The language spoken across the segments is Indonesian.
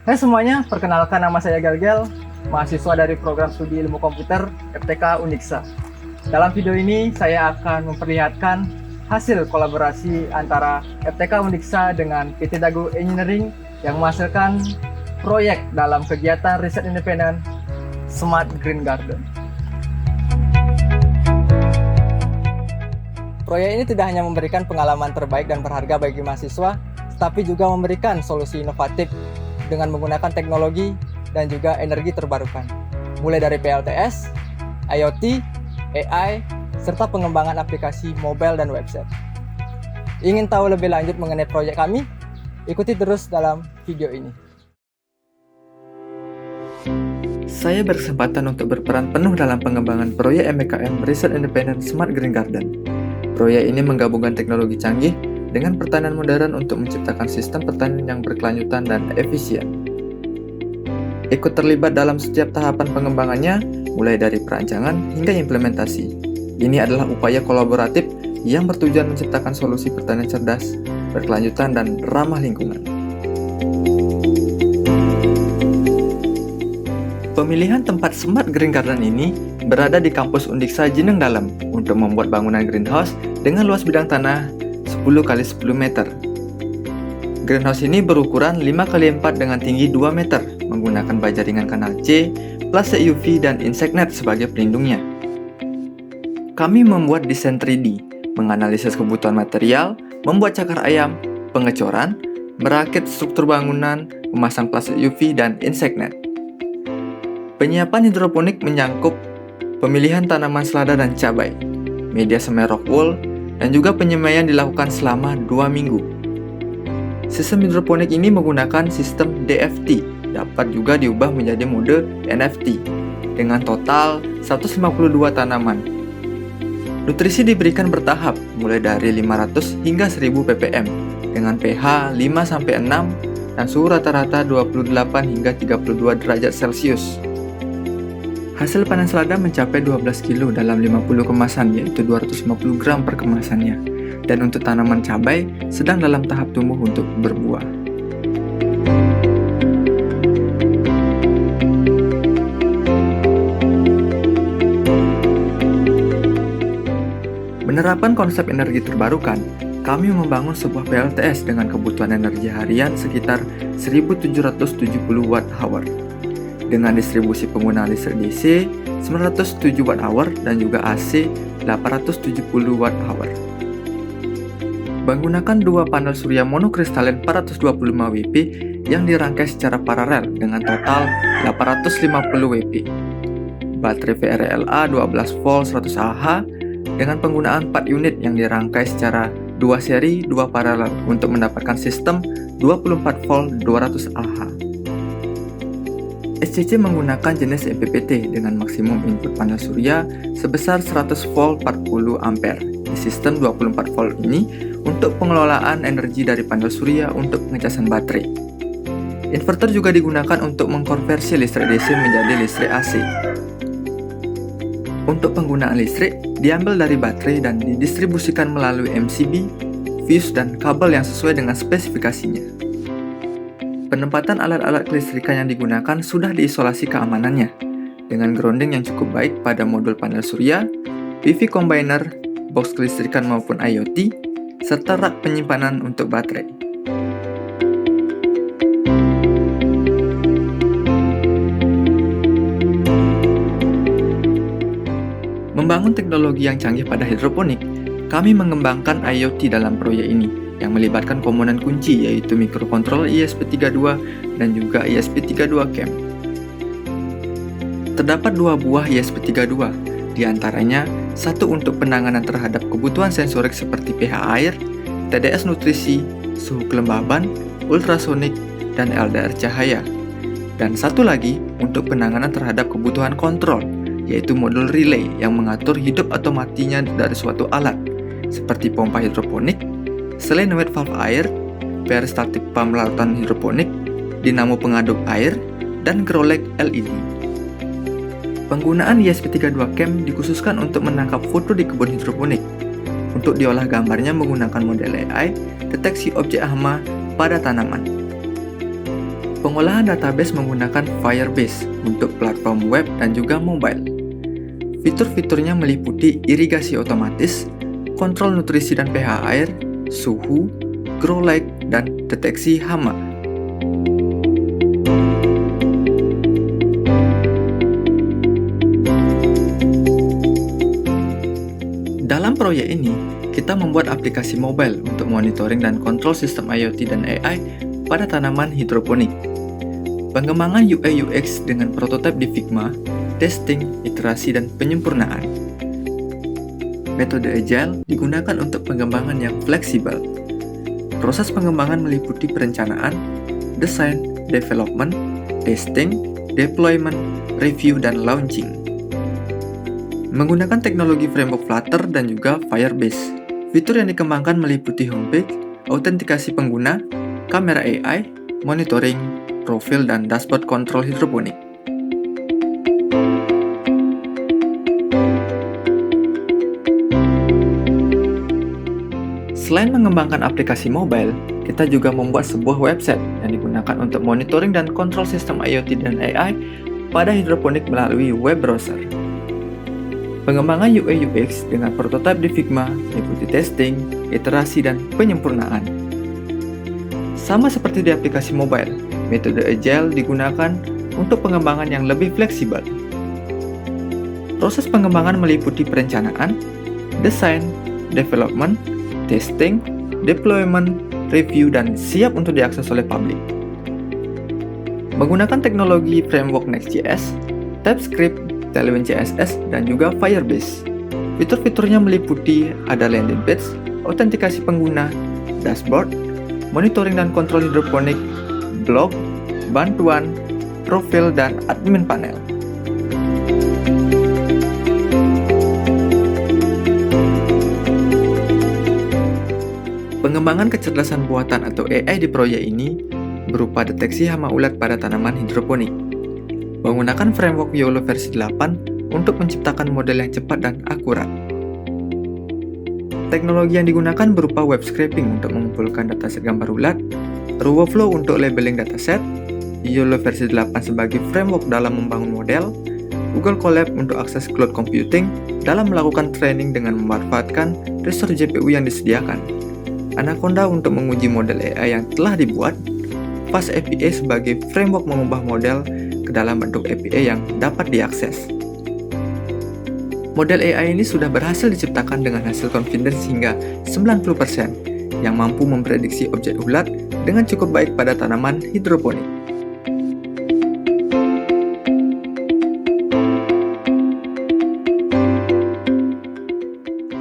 Hai semuanya, perkenalkan nama saya Gelgel, mahasiswa dari program studi ilmu komputer FTK Uniksa. Dalam video ini saya akan memperlihatkan hasil kolaborasi antara FTK Uniksa dengan PT Dago Engineering yang menghasilkan proyek dalam kegiatan riset independen Smart Green Garden. Proyek ini tidak hanya memberikan pengalaman terbaik dan berharga bagi mahasiswa, tapi juga memberikan solusi inovatif dengan menggunakan teknologi dan juga energi terbarukan, mulai dari PLTS, IoT, AI, serta pengembangan aplikasi mobile dan website. Ingin tahu lebih lanjut mengenai proyek kami? Ikuti terus dalam video ini. Saya berkesempatan untuk berperan penuh dalam pengembangan proyek MBKM Riset Independent Smart Green Garden. Proyek ini menggabungkan teknologi canggih dengan pertanian modern untuk menciptakan sistem pertanian yang berkelanjutan dan efisien. Ikut terlibat dalam setiap tahapan pengembangannya, mulai dari perancangan hingga implementasi. Ini adalah upaya kolaboratif yang bertujuan menciptakan solusi pertanian cerdas, berkelanjutan, dan ramah lingkungan. Pemilihan tempat Smart Green Garden ini berada di kampus Undiksa Jeneng Dalam untuk membuat bangunan greenhouse dengan luas bidang tanah 10 x 10 meter. Greenhouse ini berukuran 5 x 4 dengan tinggi 2 meter, menggunakan baja ringan kanal C, plase UV, dan insect net sebagai pelindungnya. Kami membuat desain 3D, menganalisis kebutuhan material, membuat cakar ayam, pengecoran, merakit struktur bangunan, memasang plase UV, dan insect net. Penyiapan hidroponik menyangkut pemilihan tanaman selada dan cabai, media semai rock wool, dan juga penyemaian dilakukan selama 2 minggu. Sistem hidroponik ini menggunakan sistem DFT, dapat juga diubah menjadi mode NFT, dengan total 152 tanaman. Nutrisi diberikan bertahap, mulai dari 500 hingga 1000 ppm, dengan pH 5-6 dan suhu rata-rata 28 hingga 32 derajat Celcius. Hasil panen selada mencapai 12 kg dalam 50 kemasan, yaitu 250 gram per kemasannya. Dan untuk tanaman cabai, sedang dalam tahap tumbuh untuk berbuah. Menerapkan konsep energi terbarukan, kami membangun sebuah PLTS dengan kebutuhan energi harian sekitar 1770 Wh. Dengan distribusi penggunaan listrik DC 907 Wh dan juga AC 870 Wh. Menggunakan dua panel surya monokristalin 425 WP yang dirangkai secara paralel dengan total 850 WP. Baterai VRLA 12 volt 100 Ah dengan penggunaan 4 unit yang dirangkai secara 2 seri 2 paralel untuk mendapatkan sistem 24 volt 200 Ah. SCC menggunakan jenis MPPT dengan maksimum input panel surya sebesar 100 volt 40 ampere di sistem 24 volt ini untuk pengelolaan energi dari panel surya untuk pengecasan baterai. Inverter juga digunakan untuk mengkonversi listrik DC menjadi listrik AC. Untuk penggunaan listrik diambil dari baterai dan didistribusikan melalui MCB, fuse, dan kabel yang sesuai dengan spesifikasinya. Penempatan alat-alat kelistrikan yang digunakan sudah diisolasi keamanannya, dengan grounding yang cukup baik pada modul panel surya, PV combiner, box kelistrikan maupun IoT, serta rak penyimpanan untuk baterai. Membangun teknologi yang canggih pada hidroponik, kami mengembangkan IoT dalam proyek ini, yang melibatkan komponen kunci yaitu mikrokontroller ESP32 dan juga ESP32 CAM. Terdapat 2 buah ESP32, diantaranya satu untuk penanganan terhadap kebutuhan sensorik seperti pH air, TDS nutrisi, suhu kelembaban, ultrasonik, dan LDR cahaya. Dan satu lagi untuk penanganan terhadap kebutuhan kontrol, yaitu modul relay yang mengatur hidup atau matinya dari suatu alat, seperti pompa hidroponik, solenoid valve air, peristaltik pump larutan hidroponik, dinamo pengaduk air, dan growlag LED. Penggunaan ESP32 CAM dikhususkan untuk menangkap foto di kebun hidroponik. Untuk diolah gambarnya menggunakan model AI, deteksi objek hama pada tanaman. Pengolahan database menggunakan Firebase untuk platform web dan juga mobile. Fitur-fiturnya meliputi irigasi otomatis, kontrol nutrisi dan pH air, suhu, grow light, dan deteksi hama. Dalam proyek ini, kita membuat aplikasi mobile untuk monitoring dan kontrol sistem IoT dan AI pada tanaman hidroponik. Pengembangan UI UX dengan prototipe di Figma, testing, iterasi, dan penyempurnaan. Metode Agile digunakan untuk pengembangan yang fleksibel. Proses pengembangan meliputi perencanaan, desain, development, testing, deployment, review, dan launching. Menggunakan teknologi framework Flutter dan juga Firebase. Fitur yang dikembangkan meliputi homepage, autentikasi pengguna, kamera AI, monitoring, profil, dan dashboard kontrol hidroponik. Selain mengembangkan aplikasi mobile, kita juga membuat sebuah website yang digunakan untuk monitoring dan kontrol sistem IoT dan AI pada hidroponik melalui web browser. Pengembangan UI UX dengan prototipe di Figma meliputi testing, iterasi, dan penyempurnaan. Sama seperti di aplikasi mobile, metode Agile digunakan untuk pengembangan yang lebih fleksibel. Proses pengembangan meliputi perencanaan, desain, development, testing, deployment, review, dan siap untuk diakses oleh publik. Menggunakan teknologi framework Next.js, TypeScript, Tailwind CSS, dan juga Firebase. Fitur-fiturnya meliputi ada landing page, autentikasi pengguna, dashboard, monitoring dan kontrol hidroponik, blog, bantuan, profil, dan admin panel. Pengembangan kecerdasan buatan atau AI di proyek ini berupa deteksi hama ulat pada tanaman hidroponik. Menggunakan framework YOLO versi 8 untuk menciptakan model yang cepat dan akurat. Teknologi yang digunakan berupa web scraping untuk mengumpulkan dataset gambar ulat, Ruwaflow untuk labeling dataset, YOLO versi 8 sebagai framework dalam membangun model, Google Colab untuk akses cloud computing dalam melakukan training dengan memanfaatkan resource GPU yang disediakan, Anaconda untuk menguji model AI yang telah dibuat, Fast API sebagai framework mengubah model ke dalam bentuk API yang dapat diakses. Model AI ini sudah berhasil diciptakan dengan hasil confidence hingga 90% yang mampu memprediksi objek ulat dengan cukup baik pada tanaman hidroponik.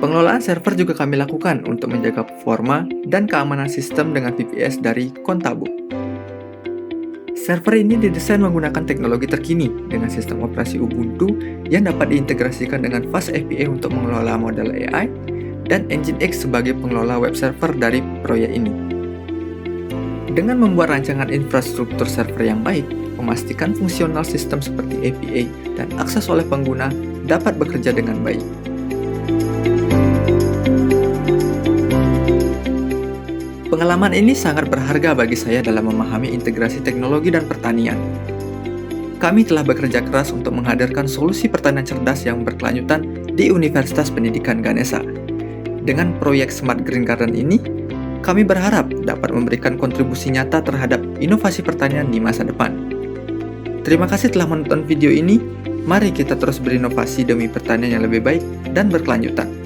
Pengelolaan server juga kami lakukan untuk menjaga performa dan keamanan sistem dengan VPS dari Contabook. Server ini didesain menggunakan teknologi terkini dengan sistem operasi Ubuntu yang dapat diintegrasikan dengan Fast API untuk mengelola model AI dan Nginx sebagai pengelola web server dari proyek ini. Dengan membuat rancangan infrastruktur server yang baik, memastikan fungsional sistem seperti API dan akses oleh pengguna dapat bekerja dengan baik. Pengalaman ini sangat berharga bagi saya dalam memahami integrasi teknologi dan pertanian. Kami telah bekerja keras untuk menghadirkan solusi pertanian cerdas yang berkelanjutan di Universitas Pendidikan Ganesha. Dengan proyek Smart Green Garden ini, kami berharap dapat memberikan kontribusi nyata terhadap inovasi pertanian di masa depan. Terima kasih telah menonton video ini. Mari kita terus berinovasi demi pertanian yang lebih baik dan berkelanjutan.